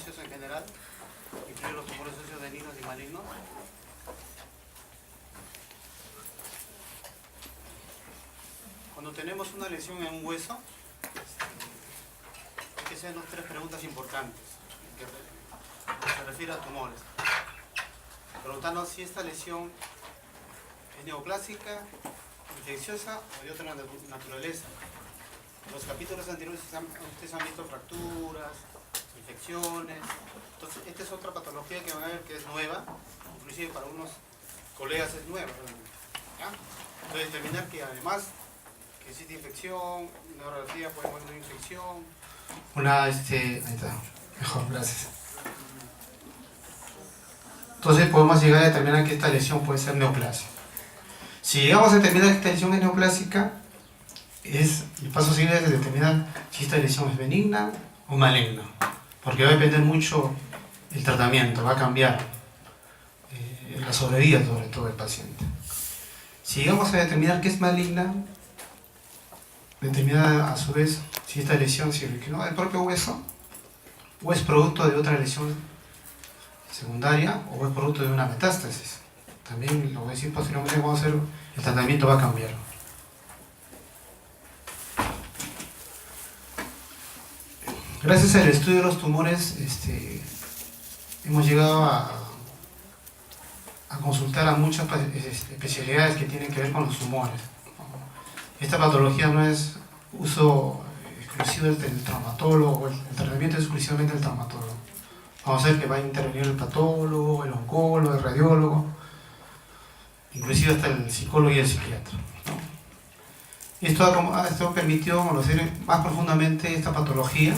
óseos en general, incluye los tumores óseos benignos y malignos. Cuando tenemos una lesión en un hueso, hay que hacernos 3 preguntas importantes que se refiere a tumores. Preguntarnos si esta lesión es neoplásica, infecciosa o de otra naturaleza. En los capítulos anteriores ustedes han visto fracturas, infecciones. Entonces, esta es otra patología que van a ver que es nueva, inclusive para unos colegas es nueva. ¿Ya? Entonces, determinar que además que existe infección, una radiografía puede haber una infección. Ahí está, mejor, gracias. Entonces podemos llegar a determinar que esta lesión puede ser neoplásica. Si llegamos a determinar que esta lesión es neoplásica, el paso siguiente es determinar si esta lesión es benigna o maligna, porque va a depender mucho el tratamiento, va a cambiar la sobrevida sobre todo del paciente. Si llegamos a determinar que es maligna, determinar a su vez si esta lesión se originó del propio hueso o es producto de otra lesión secundaria o es producto de una metástasis. También lo voy a decir posteriormente, vamos a hacer, el tratamiento va a cambiar. Gracias al estudio de los tumores, hemos llegado a consultar a muchas especialidades que tienen que ver con los tumores. Esta patología no es uso exclusivo del traumatólogo, el tratamiento es exclusivamente del traumatólogo. Vamos a ver que va a intervenir el patólogo, el oncólogo, el radiólogo, inclusive hasta el psicólogo y el psiquiatra, ¿no? Esto permitió conocer más profundamente esta patología.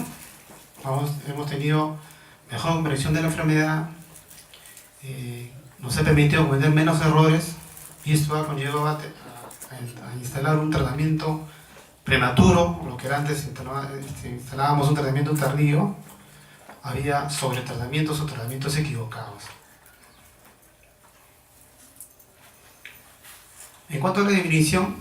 Hemos tenido mejor comprensión de la enfermedad, nos ha permitido cometer menos errores y esto ha conllevado a instalar un tratamiento prematuro. Lo que era antes instalábamos un tratamiento tardío, había sobretratamientos o tratamientos equivocados. En cuanto a la definición,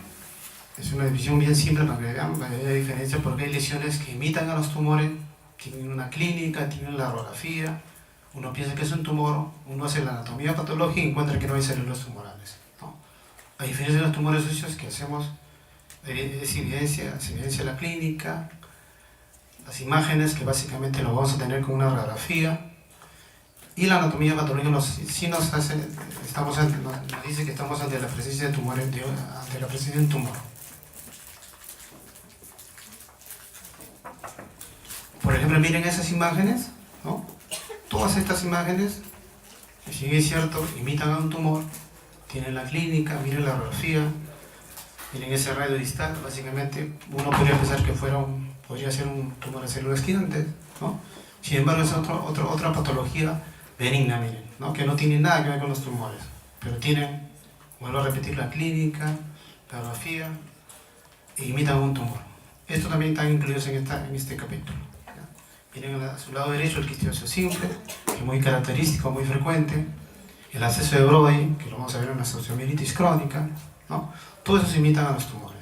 es una definición bien simple para que vean la diferencia, porque hay lesiones que imitan a los tumores, tienen una clínica, tienen la radiografía, uno piensa que es un tumor, uno hace la anatomía patológica y encuentra que no hay células tumorales, ¿no? A diferencia de los tumores óseos que hacemos, es evidencia de la clínica, las imágenes que básicamente lo vamos a tener con una radiografía, y la anatomía patológica nos dice que estamos ante la presencia de tumores, ante la presencia de un tumor. Por ejemplo, miren esas imágenes, ¿no? Todas estas imágenes, si bien es cierto, imitan a un tumor, tienen la clínica, miren la radiografía, miren ese radio distal, básicamente uno podría pensar que podría ser un tumor de células gigantes, ¿no? Sin embargo es otra patología benigna, miren, ¿no? Que no tiene nada que ver con los tumores, pero tienen, vuelvo a repetir, la clínica, la radiografía, e imitan un tumor. Esto también están incluidos en este capítulo. Miren a su lado derecho el quiste óseo simple, que es muy característico, muy frecuente, el absceso de Brody, que lo vamos a ver en la osteomielitis crónica, ¿no? Todos esos imitan a los tumores.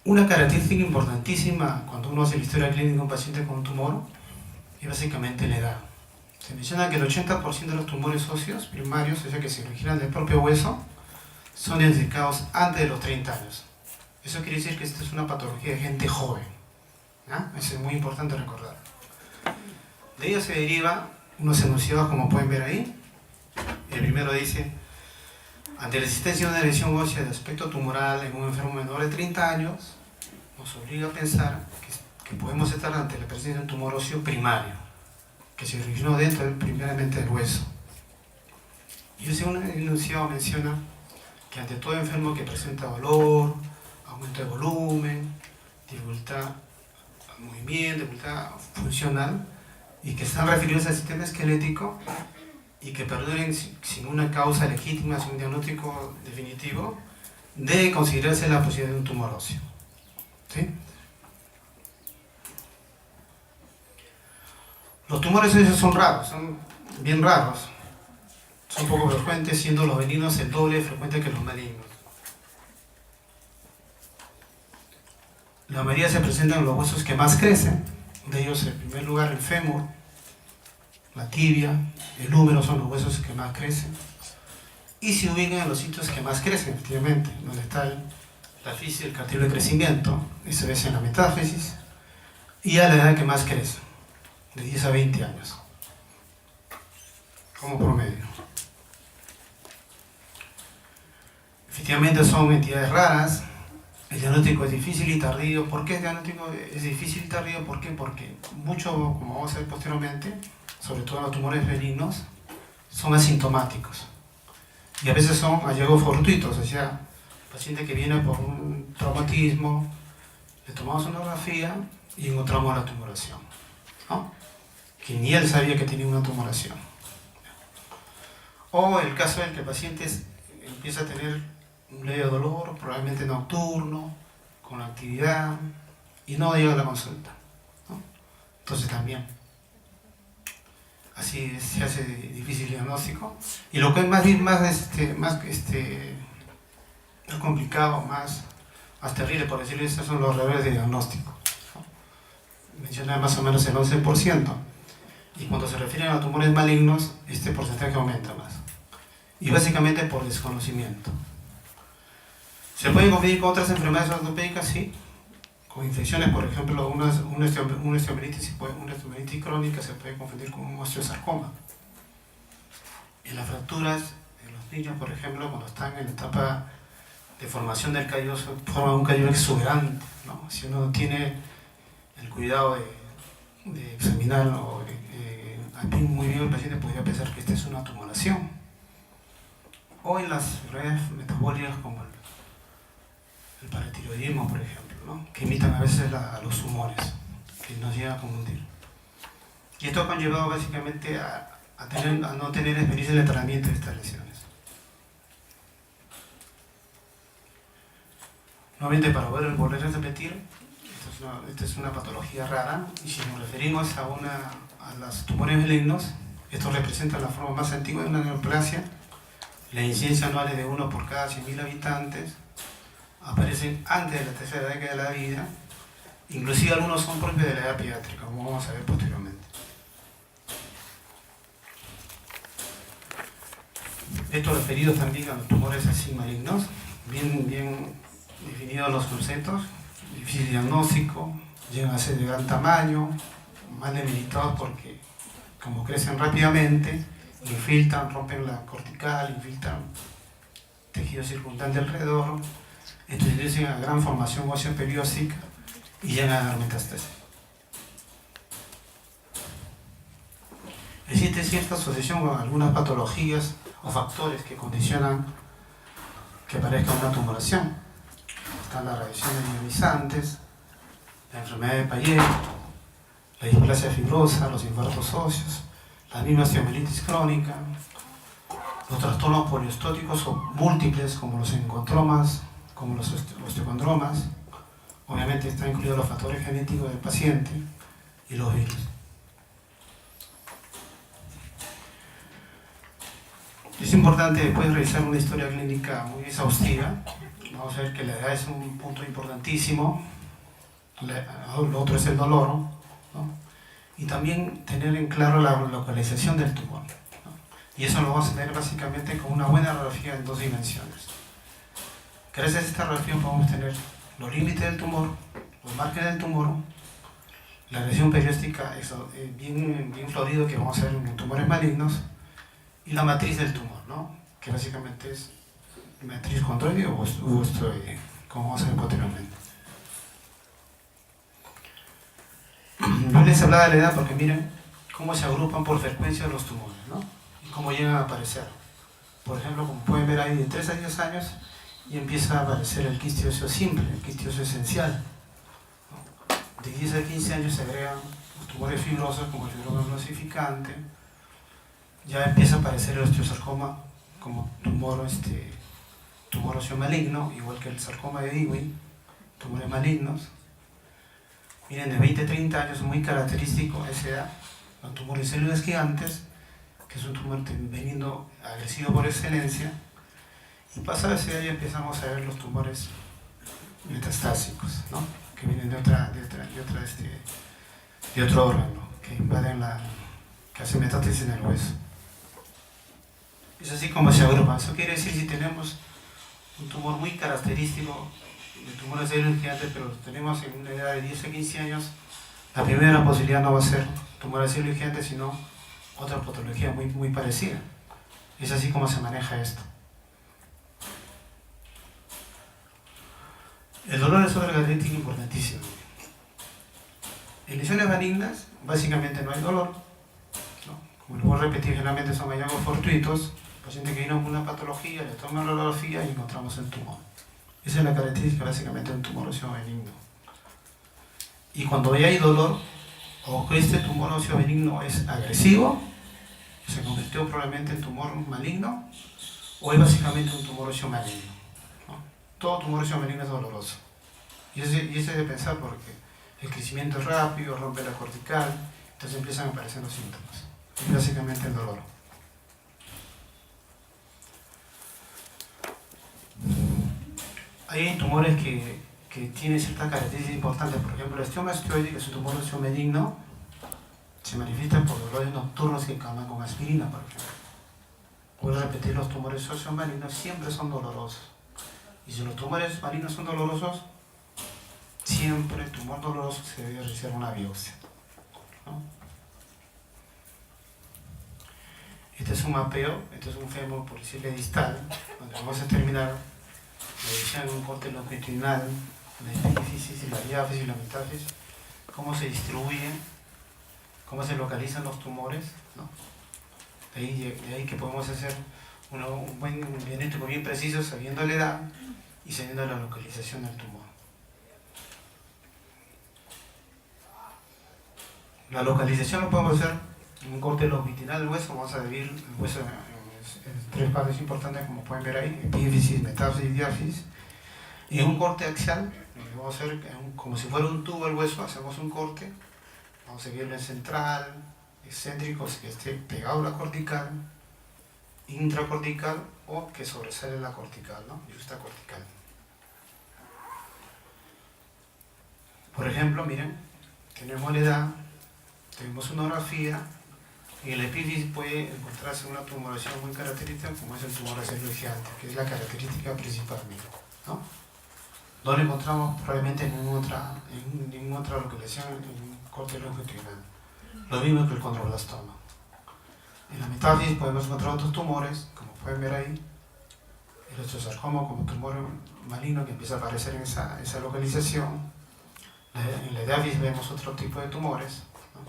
Una característica importantísima cuando uno hace la historia clínica de un paciente con un tumor es básicamente la edad. Se menciona que el 80% de los tumores óseos primarios, o sea que se originan del propio hueso, son diagnosticados antes de los 30 años. Eso quiere decir que esta es una patología de gente joven, ¿no? Eso es muy importante recordar. De ello se deriva unos enunciados como pueden ver ahí. El primero dice: ante la existencia de una lesión ósea de aspecto tumoral en un enfermo menor de 30 años, nos obliga a pensar que podemos estar ante la presencia de un tumor óseo primario, que se originó primeramente del hueso. Y ese enunciado menciona que ante todo enfermo que presenta dolor, aumento de volumen, dificultad al movimiento, dificultad funcional, y que están referidos al sistema esquelético y que perduren sin una causa legítima, sin un diagnóstico definitivo, debe considerarse la posibilidad de un tumor óseo. ¿Sí? Los tumores óseos son raros, son bien raros, son poco frecuentes, siendo los benignos el doble de frecuentes que los malignos. La mayoría se presentan en los huesos que más crecen, de ellos en primer lugar el fémur, la tibia, el húmero son los huesos que más crecen y se ubican en los sitios que más crecen, efectivamente, donde está la fisis del cartílago de crecimiento, y se ve en la metáfisis, y a la edad que más crece, de 10 a 20 años, como promedio. Efectivamente son entidades raras. El diagnóstico es difícil y tardío. ¿Por qué el diagnóstico es difícil y tardío? ¿Por qué? Porque mucho, como vamos a ver posteriormente, sobre todo los tumores benignos, son asintomáticos. Y a veces son hallazgos fortuitos, o sea, paciente que viene por un traumatismo, le tomamos una sonografía y encontramos la tumoración, ¿no? Que ni él sabía que tenía una tumoración. O el caso en que el paciente empieza a tener un leve dolor, probablemente nocturno, con actividad, y no llega a la consulta, ¿no? Entonces también, así se hace difícil el diagnóstico. Y lo que es más complicado, más terrible, por decirlo así, son los errores de diagnóstico, ¿no? Mencioné más o menos el 11%, y cuando se refieren a tumores malignos, este porcentaje aumenta más. Y básicamente por desconocimiento. ¿Se pueden confundir con otras enfermedades ortopédicas? Sí. Con infecciones, por ejemplo, una osteomielitis crónica se puede confundir con un osteosarcoma. En las fracturas, en los niños, por ejemplo, cuando están en la etapa de formación del calloso, forman un callo exuberante, ¿no? Si uno tiene el cuidado de examinarlo muy bien, el paciente podría pensar que esta es una tumoración. O en las enfermedades metabólicas como el paratiroidismo, por ejemplo, ¿no? Que imitan a veces a los tumores, que nos llegan a confundir. Y esto ha conllevado básicamente a no tener experiencia en el tratamiento de estas lesiones. Nuevamente, para volver a repetir, esta es una patología rara, y si nos referimos a los tumores malignos, esto representa la forma más antigua de una neoplasia. La incidencia anual es de 1 por cada 100.000 habitantes, aparecen antes de la tercera década de la vida, inclusive algunos son propios de la edad pediátrica, como vamos a ver posteriormente. Esto referido también a los tumores así malignos, bien definidos los conceptos, difícil diagnóstico, llegan a ser de gran tamaño, mal debilitados porque como crecen rápidamente, infiltran, rompen la cortical, infiltran tejido circundante alrededor, introducen a gran formación ósea perióstica y llegan a dar metástasis. Existe cierta asociación con algunas patologías o factores que condicionan que aparezca una tumoración. Están las radiaciones ionizantes, la enfermedad de Payet, la displasia fibrosa, los infartos óseos, la misma osteomielitis crónica, los trastornos poliostóticos o múltiples como los encontromas, como los osteocondromas. Obviamente están incluidos los factores genéticos del paciente y los virus. Es importante después realizar una historia clínica muy exhaustiva. Vamos a ver que la edad es un punto importantísimo, lo otro es el dolor, ¿no? Y también tener en claro la localización del tumor, ¿no? Y eso lo vamos a tener básicamente con una buena radiografía en 2 dimensiones. Gracias a esta radiografía podemos tener los límites del tumor, los márgenes del tumor, la lesión perióstica bien florido que vamos a ver en tumores malignos, y la matriz del tumor, ¿no? Que básicamente es matriz condroide o osteoide, como vamos a ver posteriormente. No les hablaba de la edad porque miren cómo se agrupan por frecuencia los tumores, ¿no? Y cómo llegan a aparecer. Por ejemplo, como pueden ver ahí, de 3 a 10 años y empieza a aparecer el quiste óseo simple, el quiste óseo esencial, ¿no? De 10 a 15 años se agregan los tumores fibrosos como el fibroma osificante. Ya empieza a aparecer el osteosarcoma como tumor óseo maligno, igual que el sarcoma de Ewing, tumores malignos. Miren, de 20 a 30 años, muy característico a esa edad, los tumores de células gigantes, que es un tumor benigno agresivo por excelencia, y pasada esa edad ya empezamos a ver los tumores metastásicos, ¿no? que vienen de otro órgano, que invaden que hacen metástasis en el hueso. Es así como se agrupan. Eso quiere decir si tenemos un tumor muy característico de tumores gigantes, pero lo tenemos en una edad de 10 a 15 años, la primera posibilidad no va a ser tumor gigante, sino otra patología muy parecida. Es así como se maneja esto. El dolor es otra característica importantísima. En lesiones benignas, básicamente no hay dolor, ¿no? Como les voy a repetir, generalmente son hallazgos fortuitos. El paciente que vino con una patología, le toma la radiografía y encontramos el tumor. Esa es la característica básicamente de un tumor óseo benigno. Y cuando ya hay dolor, o que este tumor óseo benigno es agresivo, se convirtió probablemente en tumor maligno, o es básicamente un tumor óseo maligno, ¿no? Todo tumor óseo maligno es doloroso. Y ese es de pensar porque el crecimiento es rápido, rompe la cortical, entonces empiezan a aparecer los síntomas. Es básicamente el dolor. Hay tumores que tienen ciertas características importantes. Por ejemplo, el osteoma osteoide, que es un tumor óseo benigno, se manifiesta por dolores nocturnos que calman con aspirina, por ejemplo. Voy a repetir, los tumores óseos malignos siempre son dolorosos. Y si los tumores malignos son dolorosos, siempre el tumor doloroso se debe realizar una biopsia, ¿no? Este es un mapeo, este es un fémur policial distal, donde vamos a terminar la visión en un corte longitudinal, la epífisis y la diáfisis y la metáfisis, cómo se distribuyen, cómo se localizan los tumores, ¿no? De ahí que podemos hacer un buen diagnóstico bien preciso sabiendo la edad y sabiendo la localización del tumor. La localización lo podemos hacer en un corte longitudinal del hueso. Vamos a dividir el hueso en tres partes importantes, como pueden ver ahí: epífisis, metáfisis y diáfisis. Y en un corte axial, vamos a hacer como si fuera un tubo el hueso, hacemos un corte, vamos a seguirlo en central, excéntrico, que esté pegado a la cortical, intracortical o que sobresale la cortical, ¿no? Justa cortical. Por ejemplo, miren, tenemos la edad, tenemos una orografía, y en el epífisis puede encontrarse una tumoración muy característica, como es el tumor gigante, que es la característica principal, ¿no? No lo encontramos probablemente en ninguna otra localización en un corte longitudinal. Lo mismo que el condroblastoma. En la metáfisis podemos encontrar otros tumores, como pueden ver ahí, el osteosarcoma como tumor maligno que empieza a aparecer en esa localización. En la diáfisis vemos otro tipo de tumores, ¿no?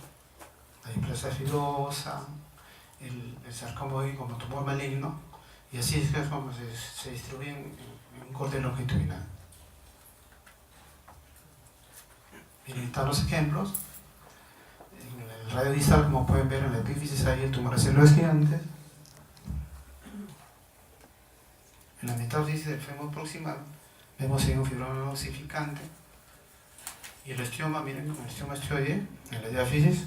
La displasia fibrosa, el sarcoma como tumor maligno, y así es como se distribuyen en un corte longitudinal. Miren, están los ejemplos. En el radio distal, como pueden ver en la epífisis, hay el tumor de células gigantes. En la metáfisis del fémur proximal vemos ahí un fibroma ossificante. Y el osteoma, miren, el osteoma osteoide, en la diáfisis,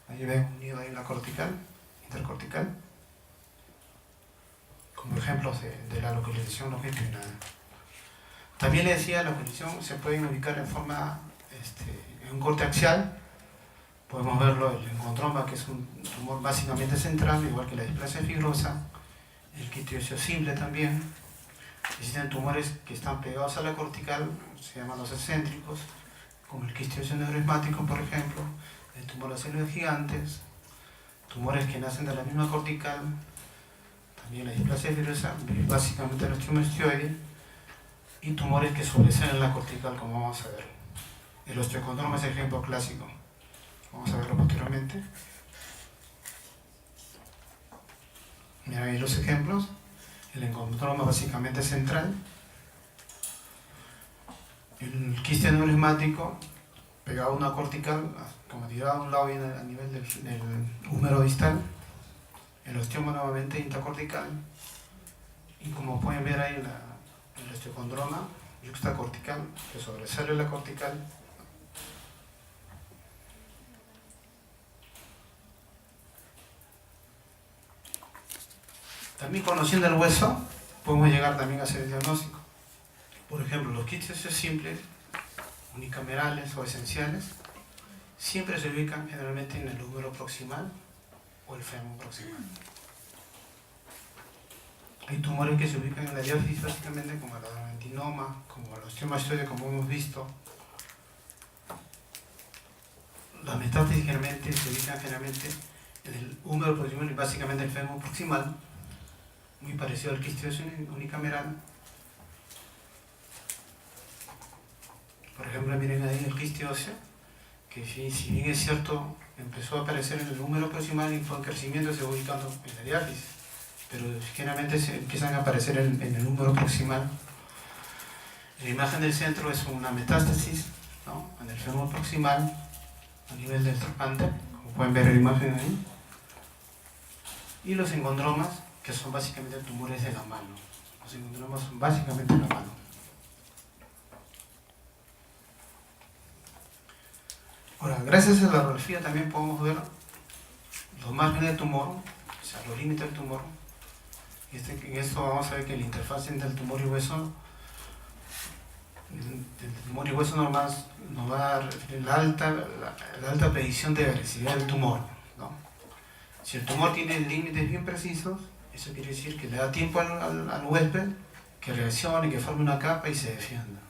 ahí ven unido ahí en la cortical, intercortical, como ejemplos de la localización longitudinal. También les decía, la localización se pueden ubicar en forma, en un corte axial. Podemos verlo, el encontroma, que es un tumor básicamente central, igual que la displasia fibrosa, el quistio simple también. Existen tumores que están pegados a la cortical, se llaman los excéntricos, como el quistio neurismático, por ejemplo, el tumor de células gigantes, tumores que nacen de la misma cortical, también la displasia fibrosa, básicamente el osteoma osteoide, y tumores que sobresalen la cortical, como vamos a ver. El osteocondroma es el ejemplo clásico. Vamos a verlo posteriormente. Mira ahí los ejemplos. El encondroma básicamente central. El quiste neurismático pegado a una cortical, como tirado a un lado y a nivel del húmero distal. El osteoma nuevamente intracortical. Y como pueden ver ahí el osteocondroma yuxtacortical, que sobresale la cortical. También conociendo el hueso, podemos llegar también a hacer el diagnóstico. Por ejemplo, los quistes simples, unicamerales o esenciales, siempre se ubican generalmente en el húmero proximal o el fémur proximal. Hay tumores que se ubican en la diáfisis básicamente como el adenoadenoma, como el osteomastoide, como hemos visto. Las metástasis generalmente se ubican generalmente en el húmero proximal y básicamente el fémur proximal, muy parecido al quiste óseo unicameral. Por ejemplo, miren ahí el quiste óseo, que si bien es cierto, empezó a aparecer en el húmero proximal y fue en crecimiento, se va ubicando en la diáfisis, pero generalmente se empiezan a aparecer en el húmero proximal. La imagen del centro es una metástasis, ¿no?, en el fémur proximal, a nivel del trocánter, como pueden ver en la imagen ahí. Y los encontromas, que son básicamente tumores de la mano. Los encontromas son básicamente en la mano. Ahora, gracias a la radiografía también podemos ver los márgenes del tumor, o sea, los límites del tumor. En esto vamos a ver que la interfaz entre el tumor y hueso, el tumor y hueso normal nos va a dar la alta predicción de agresividad del tumor, ¿no? Si el tumor tiene límites bien precisos, eso quiere decir que le da tiempo al huésped que reaccione, que forme una capa y se defienda.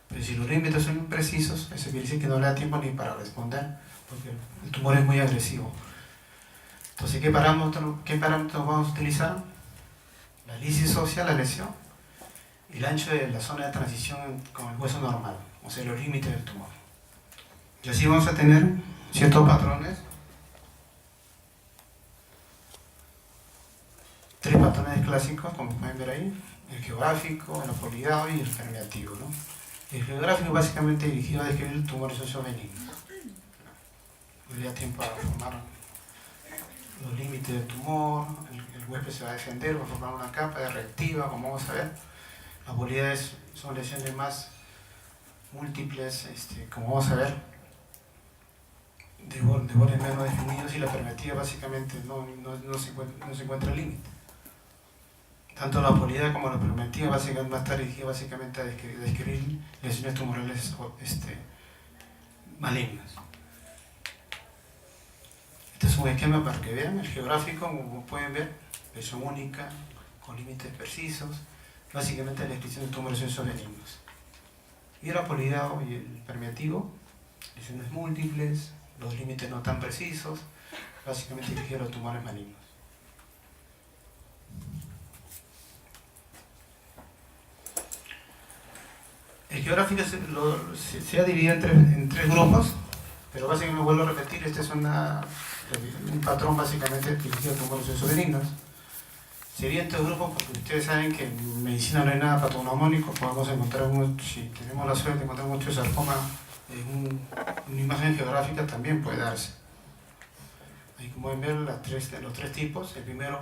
Pero si los límites son imprecisos, eso quiere decir que no le da tiempo ni para responder, porque el tumor es muy agresivo. Entonces, ¿qué parámetros vamos a utilizar? La lisis ósea, la lesión, y el ancho de la zona de transición con el hueso normal, o sea, los límites del tumor. Y así vamos a tener ciertos patrones, 3 patrones clásicos, como pueden ver ahí: el geográfico, el apolidado y el permeativo, ¿no? El geográfico es básicamente dirigido a describir tumores sociobenignos. No le da tiempo a formar los límites del tumor, el huésped se va a defender, va a formar una capa reactiva, como vamos a ver. Las apolidades son lesiones más múltiples, como vamos a ver, de bordes menos definidos, y la permeativa básicamente no se encuentra límite. Tanto la apolidad como la permeativa va a estar dirigida básicamente a describir lesiones tumorales malignas. Este es un esquema para que vean el geográfico, como pueden ver, lesión única, con límites precisos, básicamente la descripción de tumores benignos. Y el apolidado y el permeativo, lesiones múltiples, los límites no tan precisos, básicamente dirigidos a los tumores malignos. El geográfico se ha dividido en tres grupos, pero básicamente, vuelvo a repetir, este es un patrón básicamente dirigido a tumores benignos. Sería en tres grupos porque ustedes saben que en medicina no hay nada patognomónico, podemos encontrar, si tenemos la suerte de encontrar mucho sarcoma en una imagen geográfica, también puede darse. Ahí como pueden ver los tres tipos. El primero,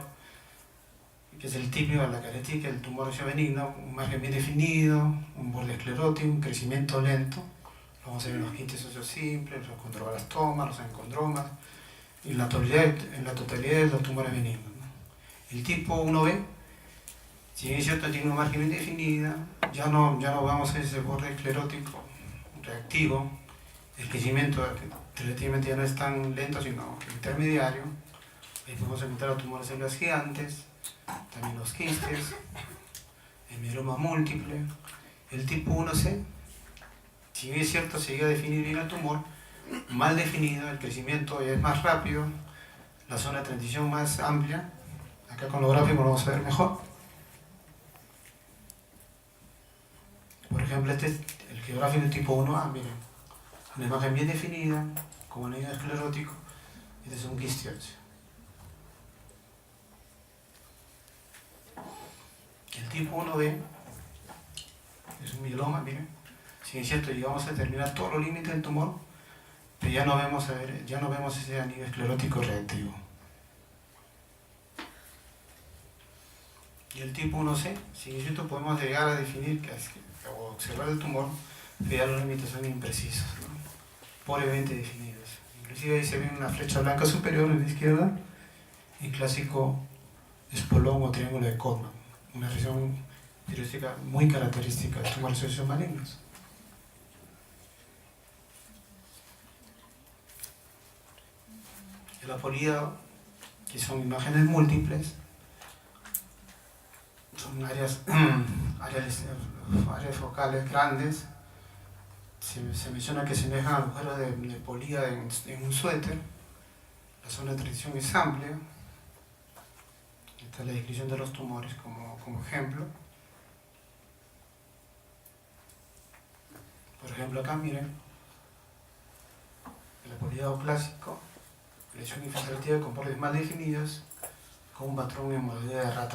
que es el típico de la caretica, el tumor óseo benigno, un margen bien definido, un borde esclerótico, un crecimiento lento. Lo vamos a ver en los quistes óseos simples, los condroblastomas, los encondromas, y en la totalidad de los tumores benignos, ¿no? El tipo 1B, si bien es cierto, tiene un margen bien definido, ya no vamos a ver ese borde esclerótico reactivo. El crecimiento relativamente ya no es tan lento, sino intermediario. Ahí podemos encontrar los tumores células gigantes, también los quistes, el mieloma múltiple. El tipo 1C, si bien es cierto, se llega a definir bien el tumor, mal definido, el crecimiento ya es más rápido, la zona de transición más amplia. Acá con los gráficos lo vamos a ver mejor. Por ejemplo, este es el geográfico tipo 1A, miren, una imagen bien definida, como anillo esclerótico. Este es un quiste óseo. El tipo 1B es un mieloma, miren. Si es cierto, llegamos a determinar todos los límites del tumor, pero ya no vemos ese anillo esclerótico reactivo. Y el tipo 1C, si es cierto, podemos llegar a definir o observar el tumor, pero ya los límites son imprecisos, ¿no? Pobremente definidos. Inclusive ahí se ve una flecha blanca superior en la izquierda, el clásico espolón o triángulo de Kohlmann, una región muy característica de tumores óseos malignos. El apoliado, que son imágenes múltiples, son áreas focales grandes. Se menciona que semejan agujeros de polilla en un suéter. La zona de transición es amplia. Esta es la descripción de los tumores como ejemplo. Por ejemplo, acá miren, el apoliado clásico, lesión infiltrativa con bordes mal definidos, con un patrón en modalidad de rata.